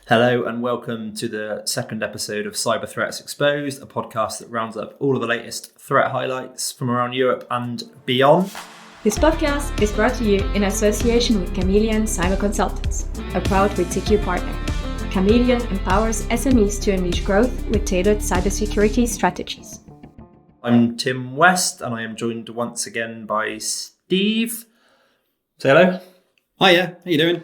Hello and welcome to the second episode of Cyber Threats Exposed, a podcast that rounds up all of the latest threat highlights from around Europe and beyond. This podcast is brought to you in association with Chameleon Cyber Consultants, a proud WithTQ partner. Chameleon empowers SMEs to unleash growth with tailored cybersecurity strategies. I'm Tim West and I am joined once again by Steve. Say hello. Hiya, how you doing?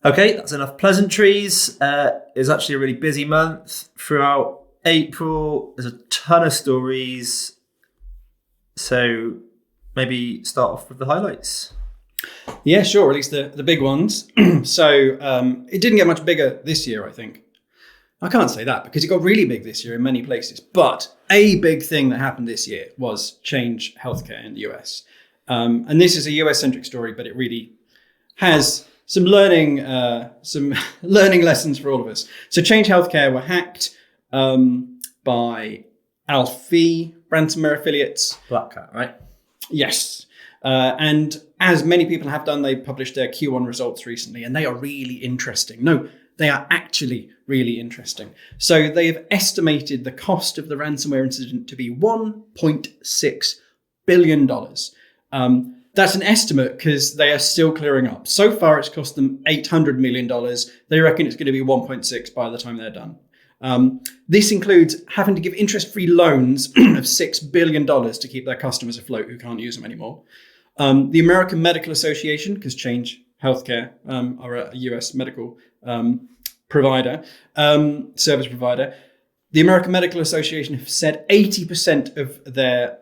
Okay, that's enough pleasantries. It's actually a really busy month. Throughout April, there's a ton of stories. So maybe start off with the highlights. Yeah, sure, at least the big ones. So it didn't get much bigger this year, I think. I can't say that because it got really big this year in many places. But a big thing that happened this year was Change Healthcare in the US. And this is a US-centric story, but it really has some learning lessons for all of us. So Change Healthcare were hacked by Alfie ransomware affiliates. Black Cat, right? Yes. And as many people have done, they published their Q1 results recently, and they are really interesting. No, they are actually really interesting. So they have estimated the cost of the ransomware incident to be $1.6 billion. That's an estimate because they are still clearing up. So far, it's cost them $800 million. They reckon it's going to be 1.6 by the time they're done. This includes having to give interest-free loans of $6 billion to keep their customers afloat who can't use them anymore. The American Medical Association, because Change Healthcare are a US medical provider, service provider. The American Medical Association have said 80% of their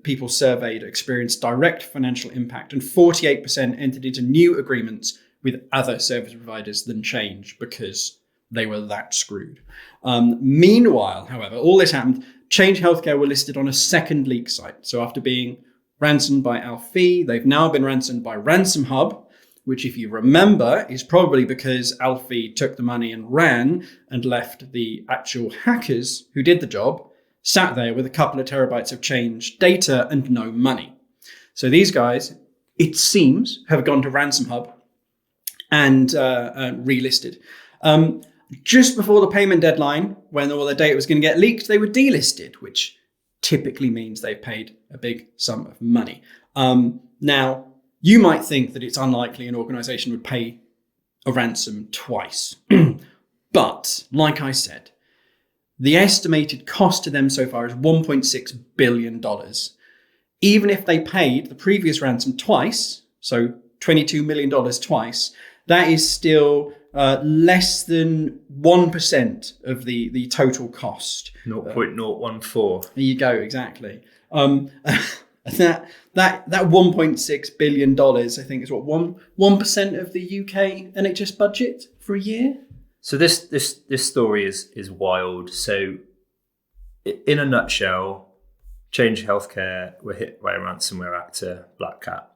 people surveyed experienced direct financial impact, and 48% entered into new agreements with other service providers than Change because they were that screwed. Meanwhile, however, all this happened. Change Healthcare were listed on a second leak site. So after being ransomed by Alfie, they've now been ransomed by Ransom Hub, which, if you remember, is probably because Alfie took the money and ran and left the actual hackers who did the job sat there with a couple of terabytes of Change data and no money. So these guys, it seems, have gone to Ransom Hub and relisted. Just before the payment deadline, when all their data was going to get leaked, they were delisted, which typically means they've paid a big sum of money. Now, you might think that it's unlikely an organization would pay a ransom twice. But, like I said, the estimated cost to them so far is $1.6 billion. Even if they paid the previous ransom twice, so $22 million twice, that is still less than 1% of the total cost. 0.014. There you go, exactly. That $1.6 billion, I think, is what 1% of the UK NHS budget for a year. So this story is wild. So in a nutshell, Change Healthcare were hit by a ransomware actor, Black Cat.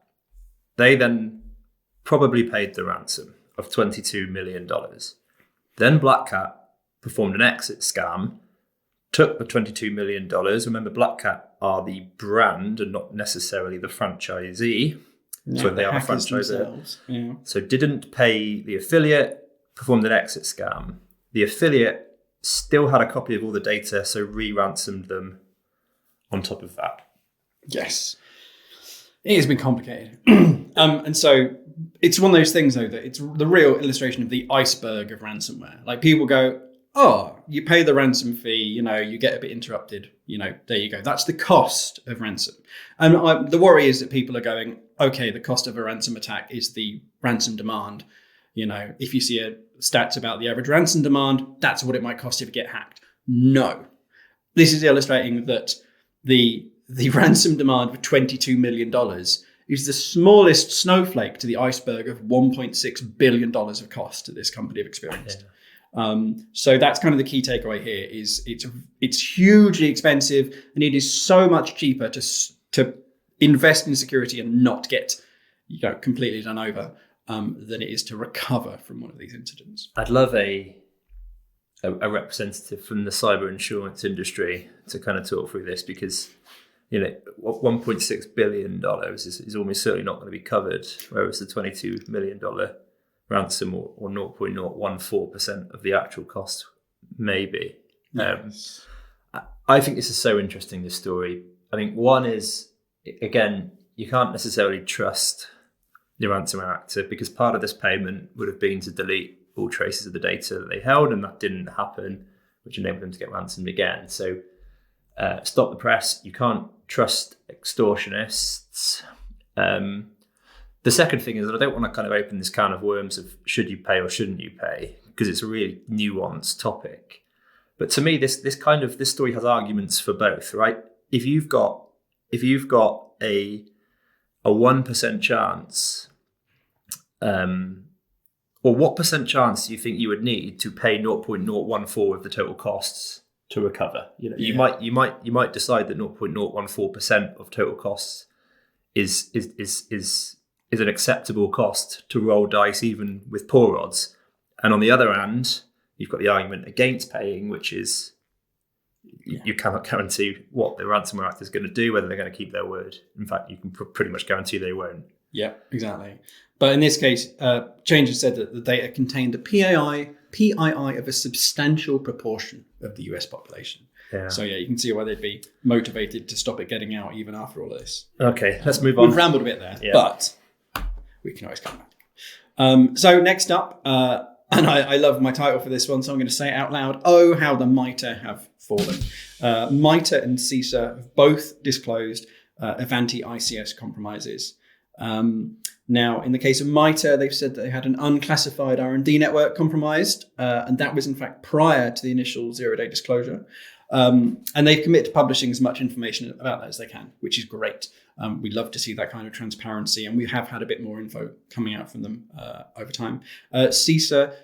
They then probably paid the ransom of $22 million. Then Black Cat performed an exit scam, took the $22 million. Remember, Black Cat are the brand and not necessarily the franchisee. No, so they are the franchisor. Yeah. So didn't pay the affiliate, performed an exit scam. The affiliate still had a copy of all the data, so re-ransomed them on top of that. Yes. It has been complicated. And so it's one of those things, though, that it's the real illustration of the iceberg of ransomware. Like, people go, oh, you pay the ransom fee, you get a bit interrupted, there you go. That's the cost of ransom. And the worry is that people are going, okay, the cost of a ransom attack is the ransom demand. If you see stats about the average ransom demand, that's what it might cost if you get hacked. No. This is illustrating that the ransom demand for $22 million is the smallest snowflake to the iceberg of $1.6 billion of cost that this company have experienced. Yeah. So that's kind of the key takeaway here is it's hugely expensive, and it is so much cheaper to invest in security and not get completely done over than it is to recover from one of these incidents. I'd love a representative from the cyber insurance industry to kind of talk through this, because $1.6 billion is almost certainly not going to be covered, whereas the $22 million ransom or 0.014% of the actual cost, maybe. Yes. I think this is so interesting, this story. I think one is, again, you can't necessarily trust the ransomware actor because part of this payment would have been to delete all traces of the data that they held, and that didn't happen, which enabled them to get ransomed again. So stop the press. You can't trust extortionists. The second thing is that I don't want to kind of open this can of worms of should you pay or shouldn't you pay, because it's a really nuanced topic. But to me, this story has arguments for both, right? If you've got a 1% chance, or what percent chance do you think you would need to pay 0.014 of the total costs to recover? You might decide that 0.014% of total costs is an acceptable cost to roll dice even with poor odds. And on the other hand, you've got the argument against paying, which is you cannot guarantee what the ransomware actor is going to do, whether they're going to keep their word. In fact, you can pretty much guarantee they won't. Yeah, exactly. But in this case, Change has said that the data contained a PII of a substantial proportion of the US population. Yeah. So you can see why they'd be motivated to stop it getting out even after all of this. Okay, let's move on. We've rambled a bit there, Yeah. but we can always come back. So next up, and I love my title for this one, so I'm going to say it out loud. Oh, how the MITRE have fallen. MITRE and CISA have both disclosed of anti-ICS compromises. Now, in the case of MITRE, they've said that they had an unclassified R&D network compromised, and that was in fact prior to the initial zero-day disclosure. And they've committed to publishing as much information about that as they can, which is great. We'd love to see that kind of transparency, and we have had a bit more info coming out from them over time. CISA,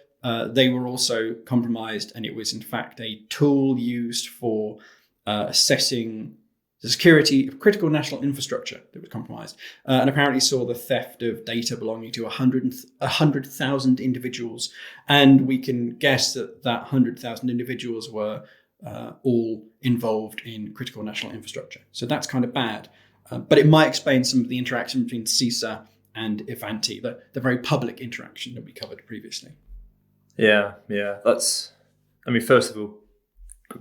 they were also compromised, and it was in fact a tool used for assessing the security of critical national infrastructure that was compromised, and apparently saw the theft of data belonging to 100,000 individuals. And we can guess that 100,000 individuals were all involved in critical national infrastructure. So that's kind of bad. But it might explain some of the interaction between CISA and Ivanti, the very public interaction that we covered previously. Yeah. First of all,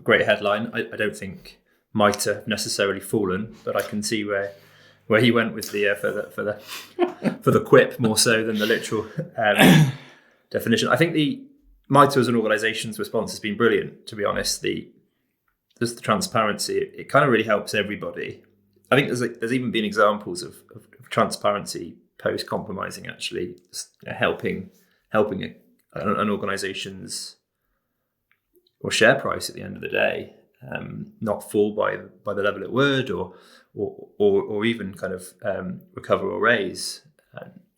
great headline. I don't think MITRE have necessarily fallen, but I can see where he went with the for the quip more so than the literal definition. I think the MITRE as an organisation's response has been brilliant. To be honest, just the transparency, it kind of really helps everybody. I think there's even been examples of transparency post compromising actually helping an organisation's or share price at the end of the day. Not fall by the level it would, or even kind of recover or raise.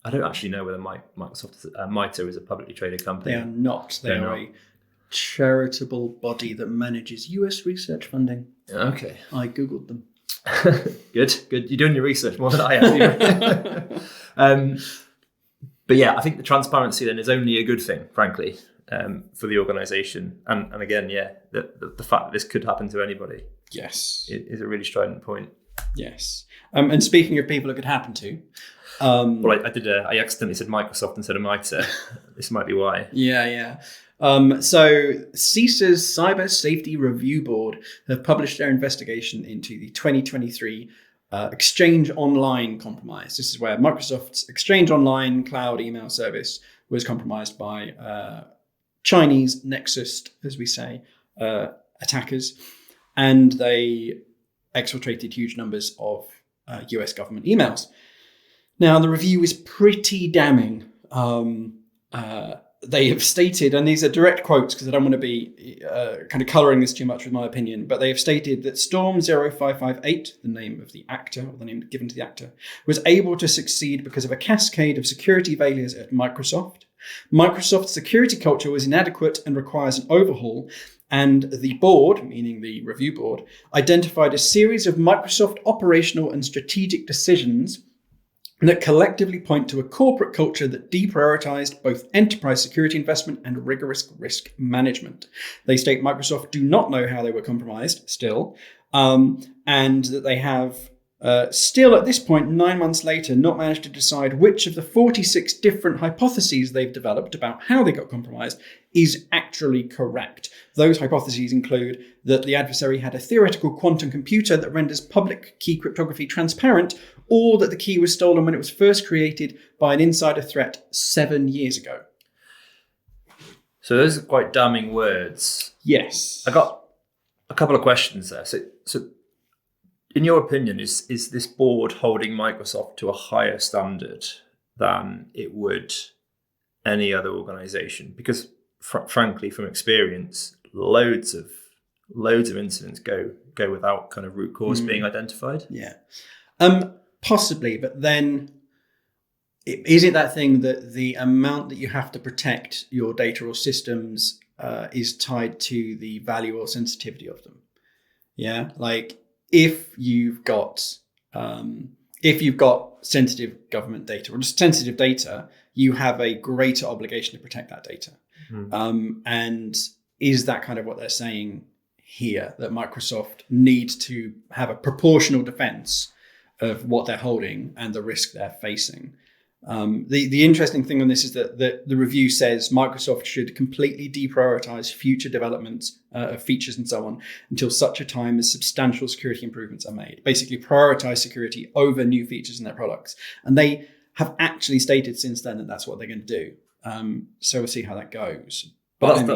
I don't actually know whether MITRE is a publicly traded company. They are not. They are a charitable body that manages US research funding. Okay, I googled them. Good. You're doing your research more than I am. But yeah, I think the transparency then is only a good thing, frankly. For the organisation, and again, the fact that this could happen to anybody, yes, is a really strident point. Yes, and speaking of people it could happen to, I accidentally said Microsoft instead of MITRE. This might be why. Yeah. So CISA's Cyber Safety Review Board have published their investigation into the 2023 Exchange Online compromise. This is where Microsoft's Exchange Online cloud email service was compromised by Chinese Nexus, as we say, attackers, and they exfiltrated huge numbers of US government emails. Now, the review is pretty damning. They have stated, and these are direct quotes because I don't want to be kind of colouring this too much with my opinion, but they have stated that Storm 0558, the name of the actor, or the name given to the actor, was able to succeed because of a cascade of security failures at Microsoft. Microsoft's security culture was inadequate and requires an overhaul, and the board, meaning the review board, identified a series of Microsoft operational and strategic decisions that collectively point to a corporate culture that deprioritized both enterprise security investment and rigorous risk management. They state Microsoft do not know how they were compromised still, and that they have still at this point, 9 months later, not managed to decide which of the 46 different hypotheses they've developed about how they got compromised is actually correct. Those hypotheses include that the adversary had a theoretical quantum computer that renders public key cryptography transparent, or that the key was stolen when it was first created by an insider threat 7 years ago. So those are quite damning words. Yes. I got a couple of questions there. So in your opinion, is this board holding Microsoft to a higher standard than it would any other organization? Because frankly, from experience, loads of incidents go without kind of root cause being identified. Yeah. Possibly, but then is it that thing that the amount that you have to protect your data or systems is tied to the value or sensitivity of them? Yeah, like if you've got sensitive government data or just sensitive data, you have a greater obligation to protect that data. And is that kind of what they're saying here, that Microsoft needs to have a proportional defense of what they're holding and the risk they're facing? The interesting thing on this is that the review says Microsoft should completely deprioritize future developments of features and so on until such a time as substantial security improvements are made. Basically, prioritize security over new features in their products. And they have actually stated since then that that's what they're going to do. So we'll see how that goes. But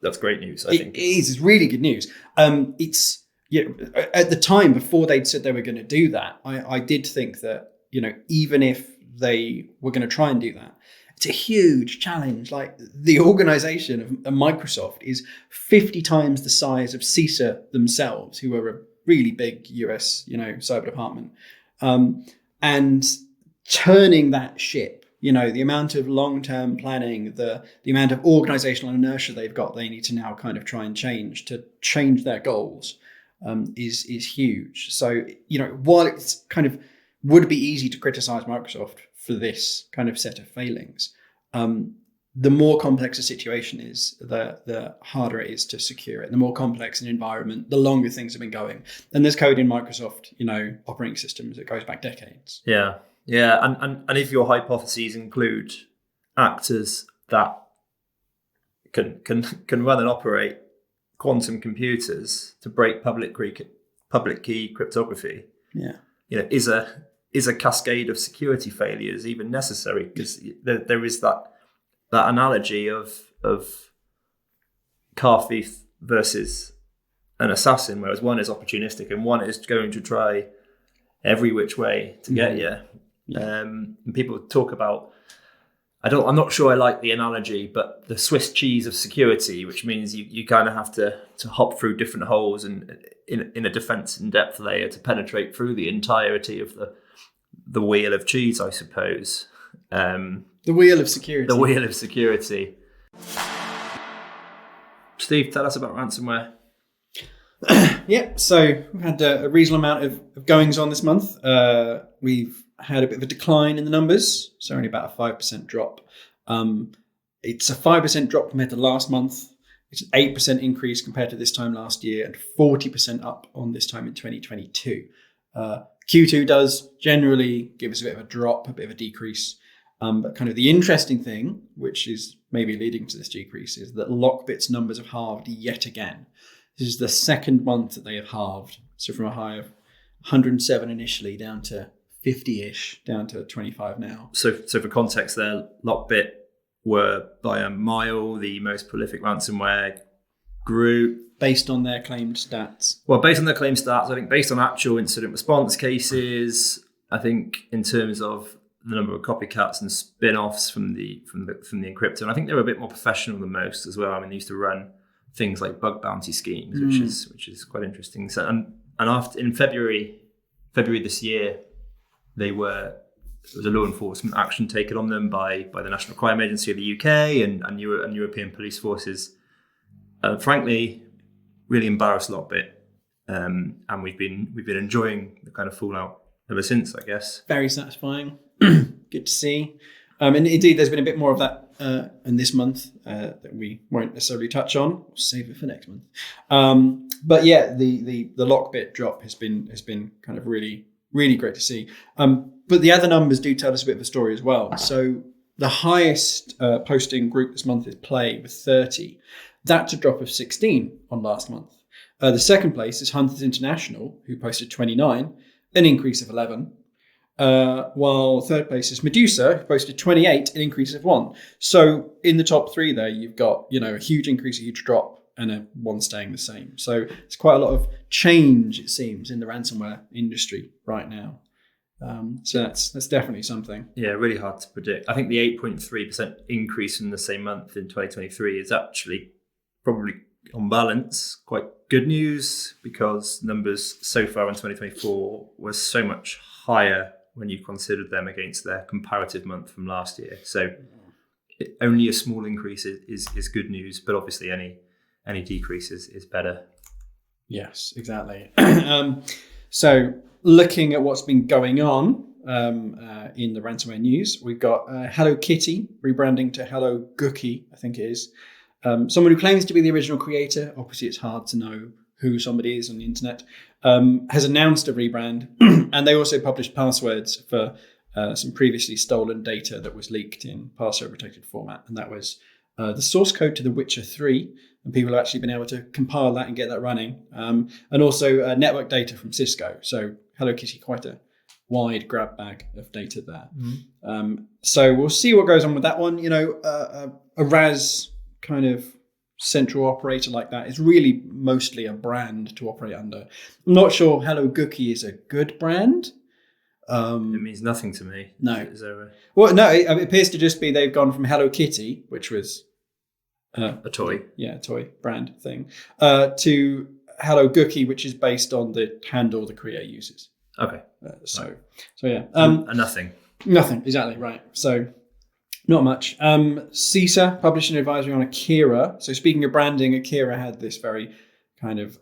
that's great news, I think. It is. It's really good news. At the time, before they'd said they were going to do that, I did think that, even if they were going to try and do that, it's a huge challenge. Like, the organization of Microsoft is 50 times the size of CISA themselves, who are a really big US, cyber department. And turning that ship, the amount of long-term planning, the amount of organizational inertia they've got, they need to now kind of try and change their goals, is huge. So, while it's kind of would be easy to criticize Microsoft for this kind of set of failings, the more complex a situation is, the harder it is to secure it. The more complex an environment, the longer things have been going. And there's code in Microsoft, operating systems that goes back decades. Yeah. Yeah, and if your hypotheses include actors that can run and operate quantum computers to break public key cryptography, is a cascade of security failures even necessary? Because there is that analogy of car thief versus an assassin, whereas one is opportunistic and one is going to try every which way to get you. And people talk about, I'm not sure I like the analogy, but the Swiss cheese of security, which means you kind of have to hop through different holes and in a defense in depth layer to penetrate through the entirety of the wheel of cheese, I suppose. The wheel of security. The wheel of security. Steve, tell us about ransomware. So we've had a reasonable amount of goings on this month. We've had a bit of a decline in the numbers, so only about a 5% drop. It's a 5% drop compared to last month. It's an 8% increase compared to this time last year, and 40% up on this time in 2022. Q2 does generally give us a bit of a drop, a bit of a decrease. But kind of the interesting thing, which is maybe leading to this decrease, is that Lockbit's numbers have halved yet again. This is the second month that they have halved. So from a high of 107 initially down to 50-ish, down to 25 now. So for context there, Lockbit were by a mile the most prolific ransomware group. Based on their claimed stats. Well, based on their claimed stats, I think based on actual incident response cases, I think in terms of the number of copycats and spin-offs from the encryptor, and I think they were a bit more professional than most as well. I mean, they used to run things like bug bounty schemes, which is quite interesting. So and after in February this year, there was a law enforcement action taken on them by the National Crime Agency of the UK and European police forces. Frankly, really embarrassed Lockbit, and we've been enjoying the kind of fallout ever since, I guess. Very satisfying. Good to see. And indeed, there's been a bit more of that in this month that we won't necessarily touch on. We'll save it for next month. But yeah, the Lockbit drop has been kind of really, really great to see. But the other numbers do tell us a bit of a story as well. So the highest posting group this month is Play with 30. That's a drop of 16 on last month. The second place is Hunters International, who posted 29, an increase of 11. While third place is Medusa, who posted 28, an increase of 1. So in the top three there, you've got, a huge increase, a huge drop, and a one staying the same. So it's quite a lot of change, it seems, in the ransomware industry right now. So that's definitely something. Yeah, really hard to predict. I think the 8.3% increase in the same month in 2023 is actually probably, on balance, quite good news, because numbers so far in 2024 were so much higher when you considered them against their comparative month from last year. So only a small increase is good news, but obviously any decrease is better. Yes, exactly. So looking at what's been going on in the ransomware news, we've got Hello Kitty rebranding to Hello Gookie, I think it is. Someone who claims to be the original creator, obviously it's hard to know who somebody is on the internet, has announced a rebrand. And they also published passwords for some previously stolen data that was leaked in password protected format. And that was the source code to The Witcher 3. And people have actually been able to compile that and get that running. And also network data from Cisco. So Hello Kitty, quite a wide grab bag of data there. So we'll see what goes on with that one. A RAS kind of central operator like that is really mostly a brand to operate under. I'm not sure Hello Gookie is a good brand. It means nothing to me. No. Well, no, it appears to just be they've gone from Hello Kitty, which was a toy. Yeah, toy brand thing, to Hello Gookie, which is based on the handle the creator uses. Okay. So yeah. Nothing. Nothing, exactly, right. So not much. CISA published an advisory on Akira. So speaking of branding, Akira had this very kind of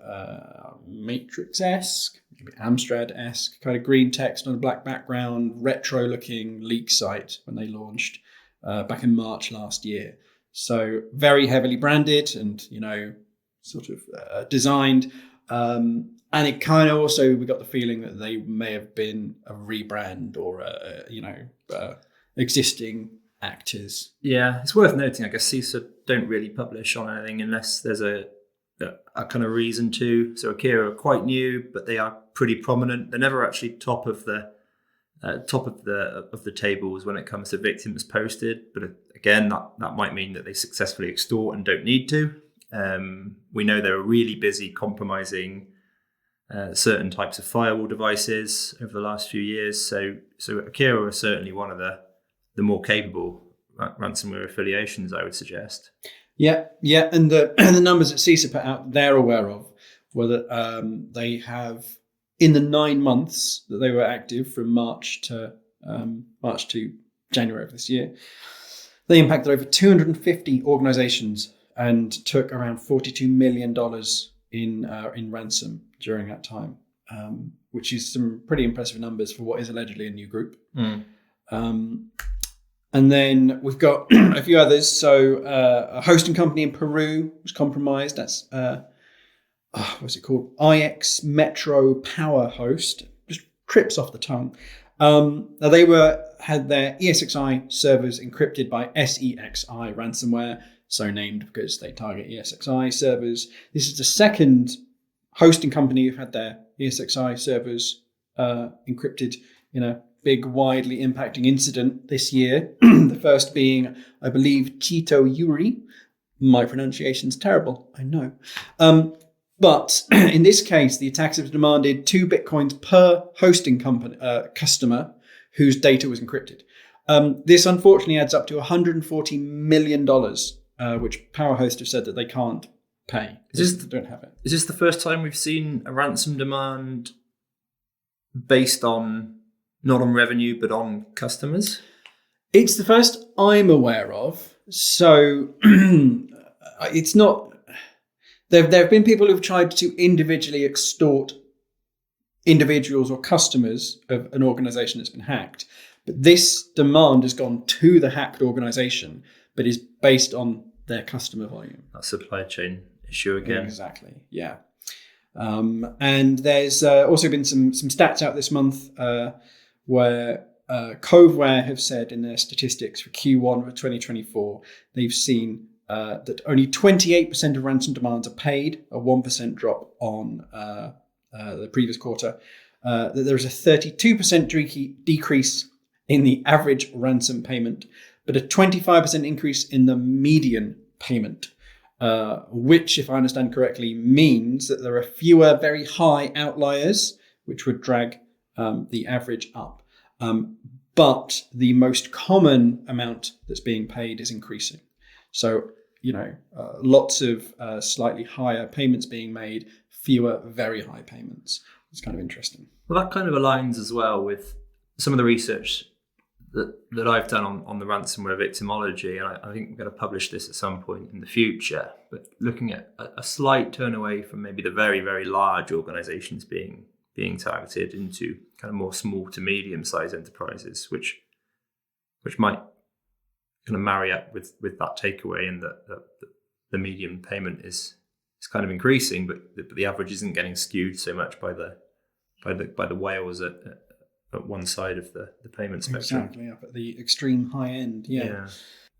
Matrix-esque, maybe Amstrad-esque kind of green text on a black background, retro-looking leak site when they launched back in March last year. So very heavily branded and, sort of designed. And it kind of also, we got the feeling that they may have been a rebrand or, existing actors. Yeah, it's worth noting, I guess CISA don't really publish on anything unless there's a kind of reason to. So Akira are quite new, but they are pretty prominent. They're never actually top of the tables when it comes to victims posted. But again, that might mean that they successfully extort and don't need to. We know they're really busy compromising certain types of firewall devices over the last few years. So Akira are certainly one of the more capable ransomware affiliations, I would suggest. Yeah, and the numbers that CISA put out, they're aware of, were that they have, in the 9 months that they were active from March to January of this year, they impacted over 250 organizations and took around $42 million in ransom during that time, which is some pretty impressive numbers for what is allegedly a new group. And then we've got a few others. So a hosting company in Peru was compromised. That's, what's it called? IX Metro Power Host. Just trips off the tongue. Now they had their ESXi servers encrypted by SEXi ransomware, so named because they target ESXi servers. This is the second hosting company who've had their ESXi servers encrypted in a big, widely impacting incident this year. The first being, I believe, Chito Yuri. My pronunciation's terrible, I know. But in this case, the attackers have demanded 2 Bitcoins per hosting customer whose data was encrypted. This unfortunately adds up to $140 million, which PowerHost have said that they can't pay. They don't have it. Is this the first time we've seen a ransom demand based on, not on revenue, but on customers? It's the first I'm aware of. So it's not... There have been people who've tried to individually extort individuals or customers of an organization that's been hacked. But this demand has gone to the hacked organization, but is based on their customer volume. That supply chain issue again. Exactly, yeah. And there's also been some stats out this month where Coveware have said in their statistics for Q1 of 2024, they've seen that only 28% of ransom demands are paid, a 1% drop on the previous quarter. That there is a 32% decrease in the average ransom payment, but a 25% increase in the median payment, which, if I understand correctly, means that there are fewer very high outliers, which would drag the average up. But the most common amount that's being paid is increasing. So, lots of slightly higher payments being made, fewer very high payments. It's kind of interesting. Well, that kind of aligns as well with some of the research that I've done on the ransomware victimology, and I think we're going to publish this at some point in the future, but looking at a slight turn away from maybe the very, very large organizations being targeted into kind of more small to medium-sized enterprises, which might kind of marry up with that takeaway, and that the median payment is kind of increasing, but the average isn't getting skewed so much by the whales at one side of the payment spectrum. Exactly, up at the extreme high end. Yeah.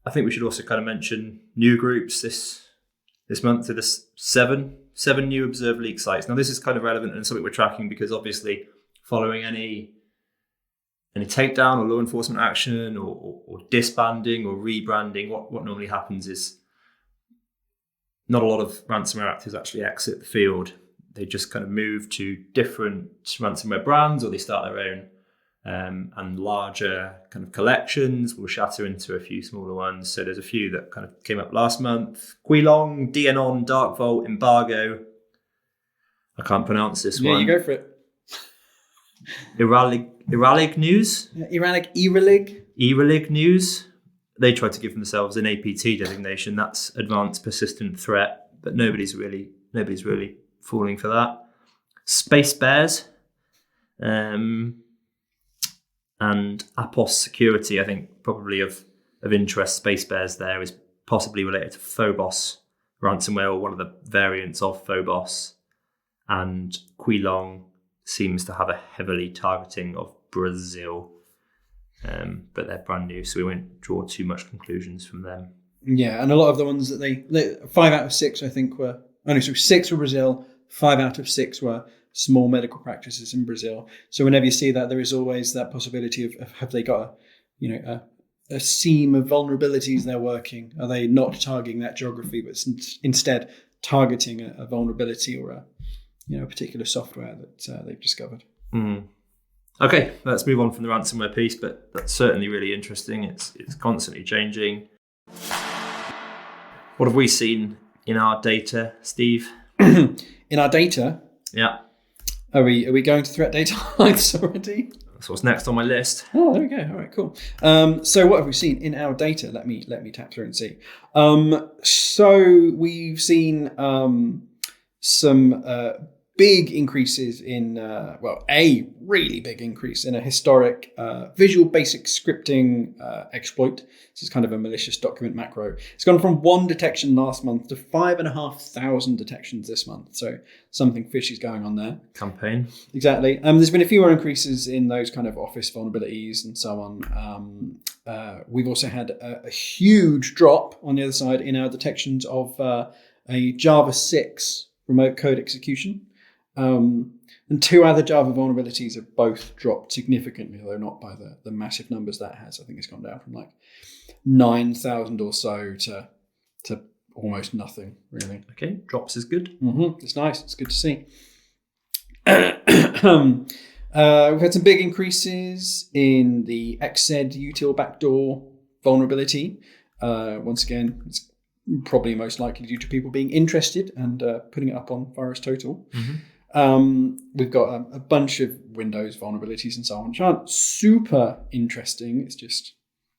I think we should also kind of mention new groups this month. So there's seven new observed leak sites. Now this is kind of relevant and something we're tracking because obviously following any takedown or law enforcement action or disbanding or rebranding, what normally happens is not a lot of ransomware actors actually exit the field. They just kind of move to different ransomware brands, or they start their own. And larger kind of collections will shatter into a few smaller ones. So there's a few that kind of came up last month. Quilong, DNon, Dark Vault, Embargo. I can't pronounce this one. Yeah, you go for it. Iralig News? Yeah, Iralig News. They tried to give themselves an APT designation. That's Advanced Persistent Threat, but nobody's really falling for that. Space Bears. And Apos Security, I think probably of interest. Space Bears there is possibly related to Phobos ransomware, or one of the variants of Phobos. And Quilong seems to have a heavily targeting of Brazil, but they're brand new, so we won't draw too much conclusions from them. Yeah, and a lot of the ones that they 5 out of 6, I think, were 6 were Brazil, 5 out of 6 were small medical practices in Brazil. So whenever you see that, there is always that possibility of have they got a seam of vulnerabilities they're working? Are they not targeting that geography, but instead targeting a vulnerability or a particular software that they've discovered? Okay, let's move on from the ransomware piece, but that's certainly really interesting. It's constantly changing. What have we seen in our data, Steve? In our data? Yeah. Are we going to threat data highlights already? That's what's next on my list. Oh, there we go. All right, cool. So what have we seen in our data? Let me tap through and see. So we've seen some big increases in, a really big increase in a historic Visual Basic Scripting exploit. This is kind of a malicious document macro. It's gone from 1 detection last month to 5,500 detections this month. So something fishy is going on there. Campaign. Exactly. There's been a few more increases in those kind of Office vulnerabilities and so on. We've also had a huge drop on the other side in our detections of a Java 6 remote code execution. And 2 other Java vulnerabilities have both dropped significantly, although not by the massive numbers that has. I think it's gone down from like 9,000 or so to almost nothing, really. Okay, drops is good. It's nice. It's good to see. We've had some big increases in the XZ util backdoor vulnerability. Once again, it's probably most likely due to people being interested and putting it up on VirusTotal. We've got a bunch of Windows vulnerabilities and so on, which aren't super interesting. It's just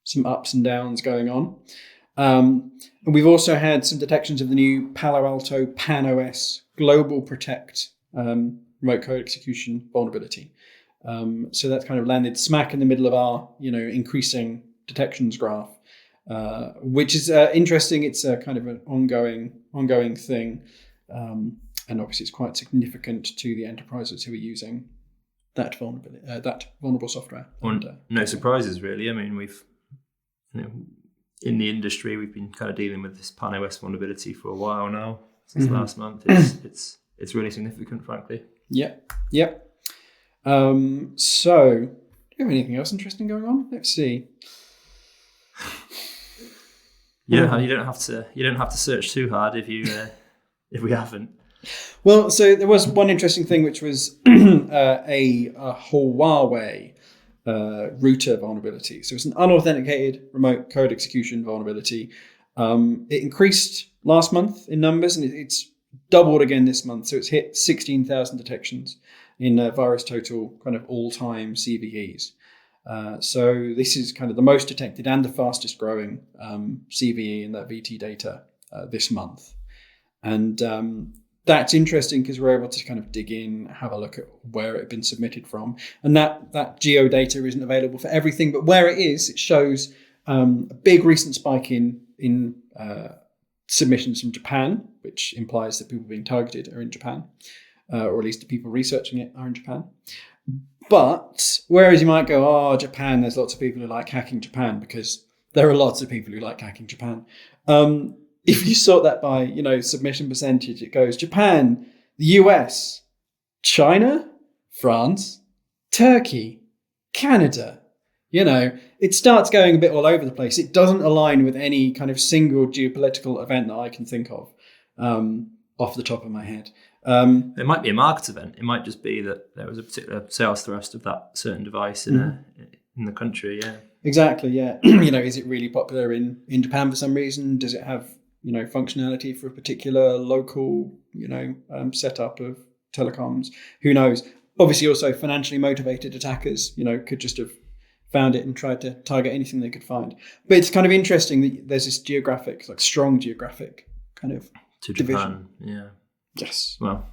some ups and downs going on. And we've also had some detections of the new Palo Alto PanOS Global Protect remote code execution vulnerability. So that's kind of landed smack in the middle of our, increasing detections graph, which is interesting. It's a kind of an ongoing thing. And obviously, it's quite significant to the enterprises who are using that vulnerable software. No surprises, really. I mean, in the industry, we've been kind of dealing with this PAN-OS vulnerability for a while now. Since last month, it's really significant, frankly. Yep. So, do you have anything else interesting going on? Let's see. You don't have to search too hard if we haven't. Well, so there was one interesting thing, which was a Huawei router vulnerability. So it's an unauthenticated remote code execution vulnerability. It increased last month in numbers, and it's doubled again this month. So it's hit 16,000 detections in Virus Total kind of all-time CVEs. So this is kind of the most detected and the fastest growing CVE in that VT data this month. And that's interesting because we're able to kind of dig in, have a look at where it had been submitted from. And that geo data isn't available for everything, but where it is, it shows a big recent spike in submissions from Japan, which implies that people being targeted are in Japan, or at least the people researching it are in Japan. But whereas you might go, Japan, there's lots of people who like hacking Japan, because there are lots of people who like hacking Japan. If you sort that by, submission percentage, it goes Japan, the US, China, France, Turkey, Canada. It starts going a bit all over the place. It doesn't align with any kind of single geopolitical event that I can think of off the top of my head. It might be a market event. It might just be that there was a particular sales thrust of that certain device in the country. Yeah, exactly. Yeah, is it really popular in Japan for some reason? Does it have functionality for a particular local setup of telecoms? Who knows? Obviously, also financially motivated attackers could just have found it and tried to target anything they could find. But it's kind of interesting that there's this strong geographic kind of to division. Japan. Yeah. Yes. Well,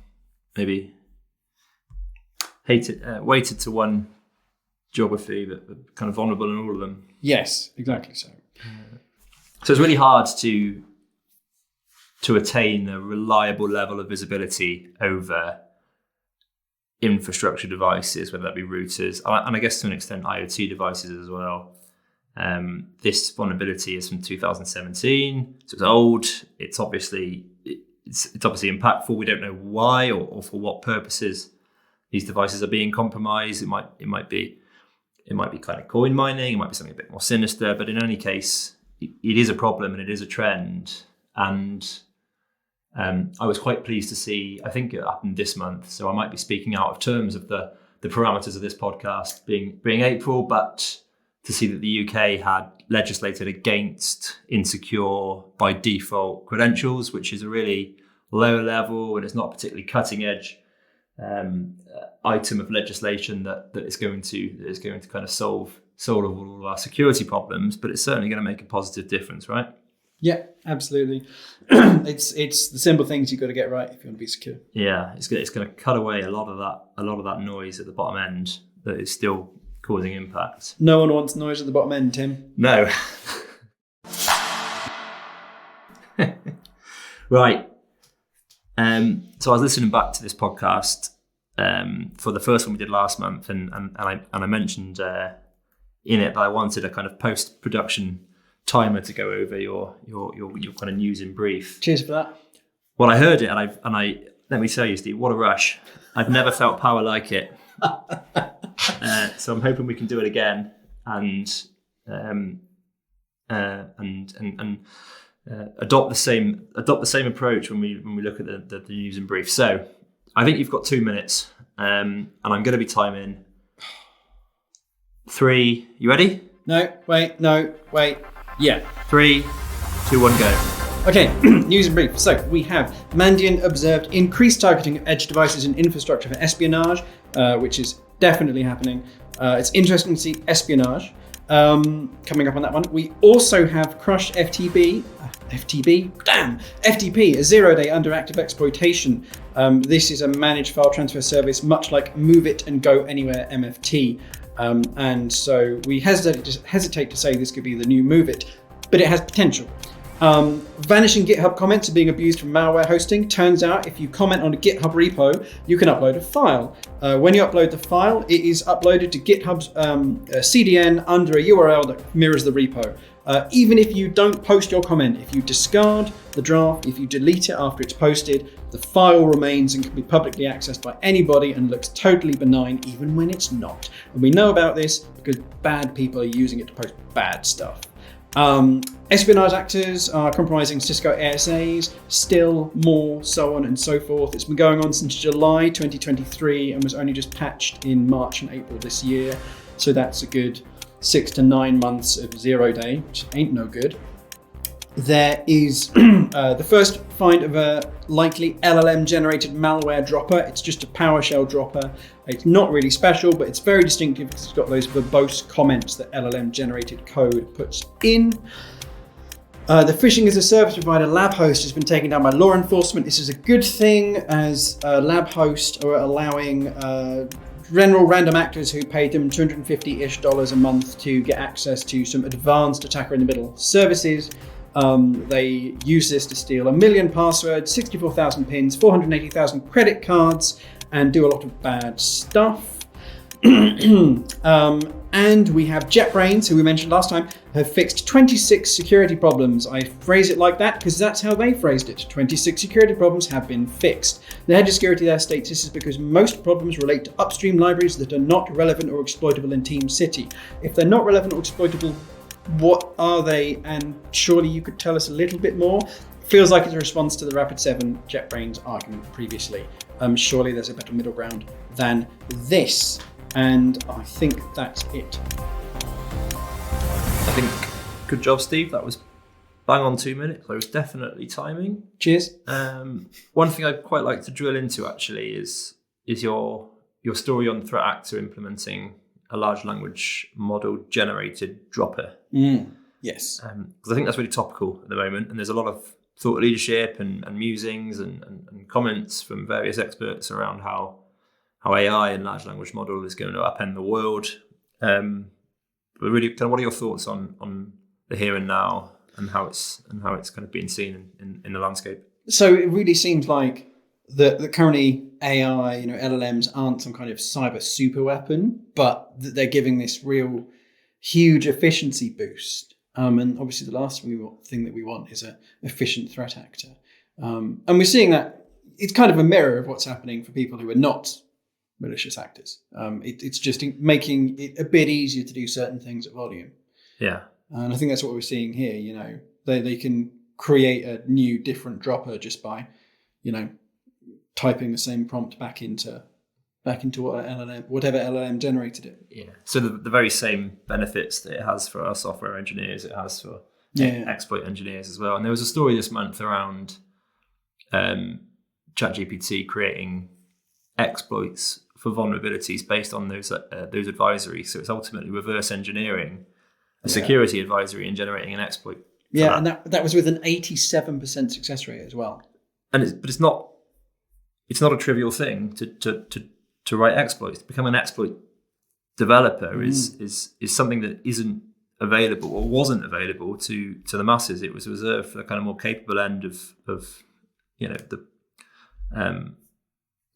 maybe weighted to one geography, but kind of vulnerable in all of them. Yes, exactly so. So it's really hard to attain a reliable level of visibility over infrastructure devices, whether that be routers, and I guess to an extent IoT devices as well. This vulnerability is from 2017, so it's old. It's obviously impactful. We don't know why or for what purposes these devices are being compromised. It might be kind of coin mining. It might be something a bit more sinister. But in any case, it is a problem and it is a trend. And I was quite pleased to see. I think it happened this month, so I might be speaking out of terms of the parameters of this podcast being April, but to see that the UK had legislated against insecure by default credentials, which is a really low level and it's not particularly cutting edge item of legislation that is going to kind of solve all of our security problems, but it's certainly going to make a positive difference, right? Yeah, absolutely. It's the simple things you've got to get right if you want to be secure. Yeah, it's going to cut away a lot of that noise at the bottom end that is still causing impact. No one wants noise at the bottom end, Tim. No. Right. So I was listening back to this podcast for the first one we did last month, and I mentioned in it that I wanted a kind of post-production timer to go over your kind of news in brief. Cheers for that. Well, I heard it, and I let me tell you, Steve, what a rush! I've never felt power like it. So I'm hoping we can do it again and adopt the same approach when we look at the news in brief. So I think you've got 2 minutes, and I'm going to be timing 3. You ready? No, wait. Yeah. 3, 2, 1, go. Okay, news in brief. So we have Mandiant observed increased targeting of edge devices and infrastructure for espionage, which is definitely happening. It's interesting to see espionage coming up on that one. We also have Crush FTP, a 0-day underactive exploitation. This is a managed file transfer service, much like Move It and Go Anywhere MFT. And so we hesitate to say this could be the new Move It, but it has potential. Vanishing GitHub comments are being abused for malware hosting. Turns out if you comment on a GitHub repo, you can upload a file. When you upload the file, it is uploaded to GitHub's CDN under a URL that mirrors the repo. Even if you don't post your comment, if you discard the draft, if you delete it after it's posted, the file remains and can be publicly accessed by anybody and looks totally benign even when it's not. And we know about this because bad people are using it to post bad stuff. Espionage actors are compromising Cisco ASAs, still more, so on and so forth. It's been going on since July 2023 and was only just patched in March and April this year. So that's a good 6 to 9 months of 0 day, which ain't no good. There is the first find of a likely LLM generated malware dropper. It's just a PowerShell dropper. It's not really special, but it's very distinctive because it's got those verbose comments that LLM generated code puts in. The phishing as a service provider LabHost has been taken down by law enforcement. This is a good thing as LabHost are allowing general random actors who paid them $250-ish a month to get access to some advanced attacker in the middle services. They use this to steal 1 million passwords, 64,000 pins, 480,000 credit cards, and do a lot of bad stuff. And we have JetBrains, who we mentioned last time, have fixed 26 security problems. I phrase it like that because that's how they phrased it. 26 security problems have been fixed. The head of security there states this is because most problems relate to upstream libraries that are not relevant or exploitable in Team City. If they're not relevant or exploitable, what are they? And surely you could tell us a little bit more. Feels like it's a response to the Rapid7 JetBrains argument previously. Surely there's a better middle ground than this. And I think that's it. I think good job, Steve. That was bang on 2 minutes. There was definitely timing. Cheers. One thing I'd quite like to drill into actually is your story on threat actor implementing a large language model generated dropper. Yes. Because I think that's really topical at the moment, and there's a lot of thought leadership and musings and comments from various experts around how AI and large language model is going to upend the world. But really, kind of, what are your thoughts on the here and now and how it's kind of being seen in the landscape? So it really seems like that currently AI, LLMs aren't some kind of cyber super weapon, but that they're giving this real huge efficiency boost. And obviously, the last thing that we want is an efficient threat actor. And we're seeing that it's kind of a mirror of what's happening for people who are not malicious actors. It's just making it a bit easier to do certain things at volume. Yeah. And I think that's what we're seeing here. They can create a new different dropper just by, typing the same prompt back into whatever LLM generated it. Yeah. So the very same benefits that it has for our software engineers, it has for exploit engineers as well. And there was a story this month around ChatGPT creating exploits for vulnerabilities based on those advisories. So it's ultimately reverse engineering a security advisory and generating an exploit. Yeah, and that was with an 87% success rate as well. And it's not a trivial thing to write exploits. To become an exploit developer is something that isn't available or wasn't available to the masses. It was reserved for the kind of more capable end of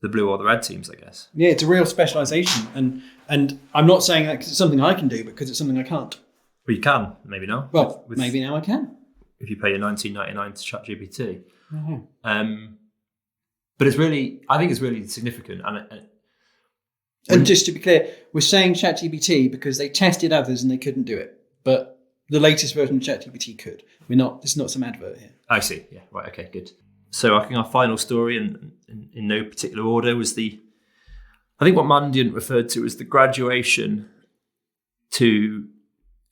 the blue or the red teams, I guess. Yeah, it's a real specialization, and I'm not saying that because it's something I can do, but because it's something I can't. Well, you can, maybe now. Well, maybe now I can. If you pay your $19.99 to ChatGPT. Mm-hmm. But I think it's really significant. And just to be clear, we're saying ChatGPT because they tested others and they couldn't do it. But the latest version of ChatGPT could. It's not some advert here. I see. Yeah. Right. Okay. Good. So I think our final story, and in no particular order, was I think what Mandiant referred to as the graduation to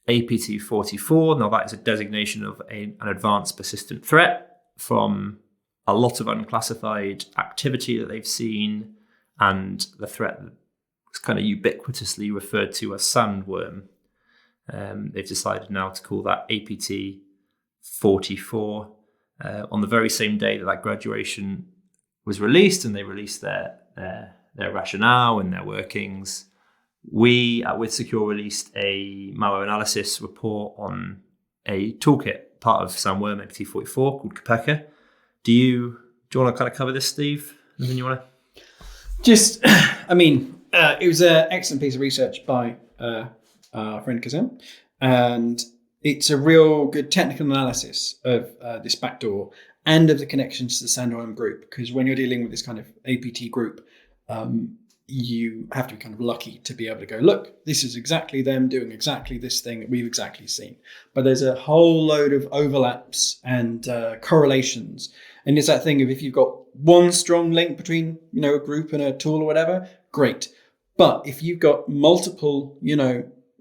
APT 44. Now that is a designation of an advanced persistent threat from a lot of unclassified activity that they've seen, and the threat was kind of ubiquitously referred to as sandworm. They've decided now to call that APT 44 on the very same day that graduation was released, and they released their rationale and their workings. We at WithSecure released a malware analysis report on a toolkit part of Sandworm APT44 called Kopeka. Do you want to kind of cover this, Steve? Anything you want to? It was an excellent piece of research by our friend Kazem, and it's a real good technical analysis of this backdoor and of the connections to the Sandworm group. Because when you're dealing with this kind of APT group, you have to be kind of lucky to be able to go, look, this is exactly them doing exactly this thing that we've exactly seen. But there's a whole load of overlaps and correlations. And it's that thing of, if you've got one strong link between, a group and a tool or whatever, great. But if you've got multiple,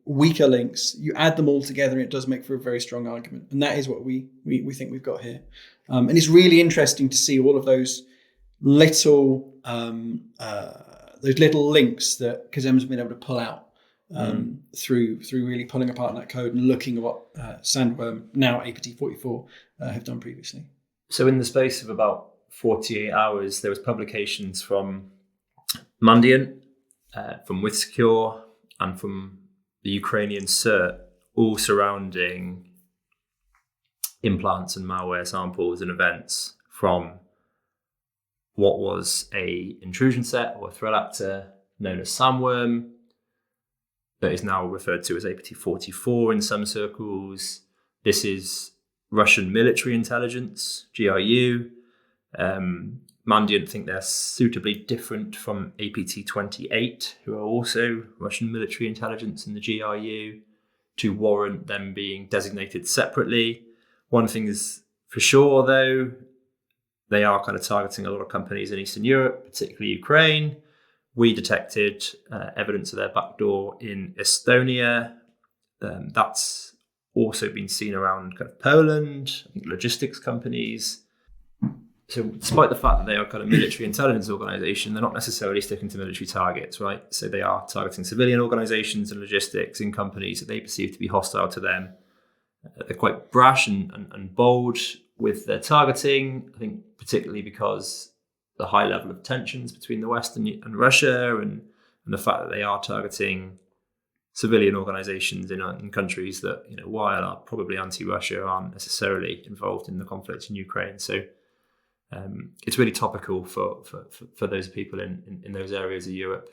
weaker links, you add them all together and it does make for a very strong argument. And that is what we think we've got here. And it's really interesting to see all of those little links that Kazem's been able to pull out through really pulling apart that code and looking at what Sandworm, now APT44, have done previously. So in the space of about 48 hours, there was publications from Mandiant, from WithSecure, and from the Ukrainian CERT, all surrounding implants and malware samples and events from what was a intrusion set or a threat actor known as Sandworm, that is now referred to as APT44 in some circles. This is Russian military intelligence, GRU. Mandiant think they're suitably different from APT28, who are also Russian military intelligence in the GRU, to warrant them being designated separately. One thing is for sure, though, they are kind of targeting a lot of companies in Eastern Europe, particularly Ukraine. We detected evidence of their backdoor in Estonia. That's also been seen around kind of Poland, I think logistics companies. So despite the fact that they are kind of military intelligence organization, they're not necessarily sticking to military targets, right? So they are targeting civilian organizations and logistics in companies that they perceive to be hostile to them. They're quite brash and bold with their targeting, I think particularly because the high level of tensions between the West and Russia, and the fact that they are targeting civilian organizations in countries that, while are probably anti-Russia, aren't necessarily involved in the conflict in Ukraine. So it's really topical for those people in those areas of Europe,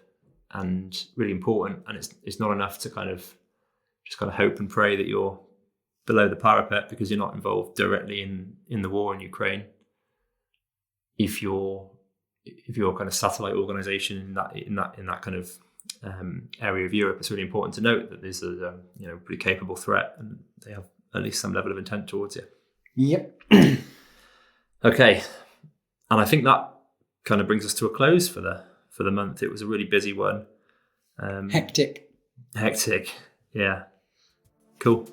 and really important. And it's not enough to kind of hope and pray that you're below the parapet because you're not involved directly in the war in Ukraine. If you're kind of satellite organization in that kind of area of Europe, it's really important to note that this is a pretty capable threat, and they have at least some level of intent towards you. Yep. Okay, and I think that kind of brings us to a close for the month. It was a really busy one. Hectic, yeah. Cool.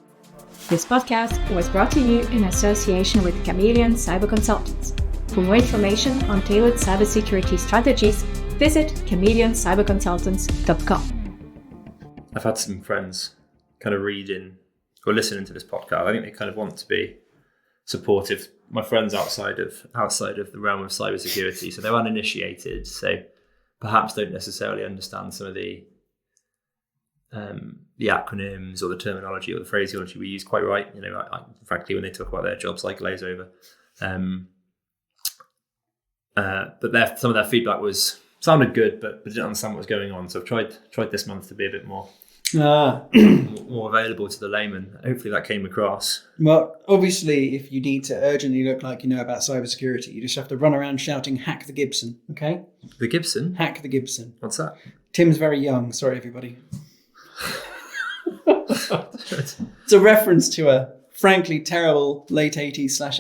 This podcast was brought to you in association with Chameleon Cyber Consultants. For more information on tailored cybersecurity strategies, visit chameleoncyberconsultants.com. I've had some friends kind of reading or listening to this podcast. I think they kind of want to be supportive. My friends outside of the realm of cybersecurity, so they're uninitiated, so perhaps don't necessarily understand some of the acronyms or the terminology or the phraseology we use quite right. Frankly, when they talk about their jobs, I glaze over. But some of their feedback sounded good, but didn't understand what was going on. So I've tried this month to be a bit more more available to the layman. Hopefully that came across. Well, obviously, if you need to urgently look like you know about cybersecurity, you just have to run around shouting, "Hack the Gibson," okay? The Gibson? Hack the Gibson. What's that? Tim's very young. Sorry, everybody. It's a reference to a frankly terrible late 80s /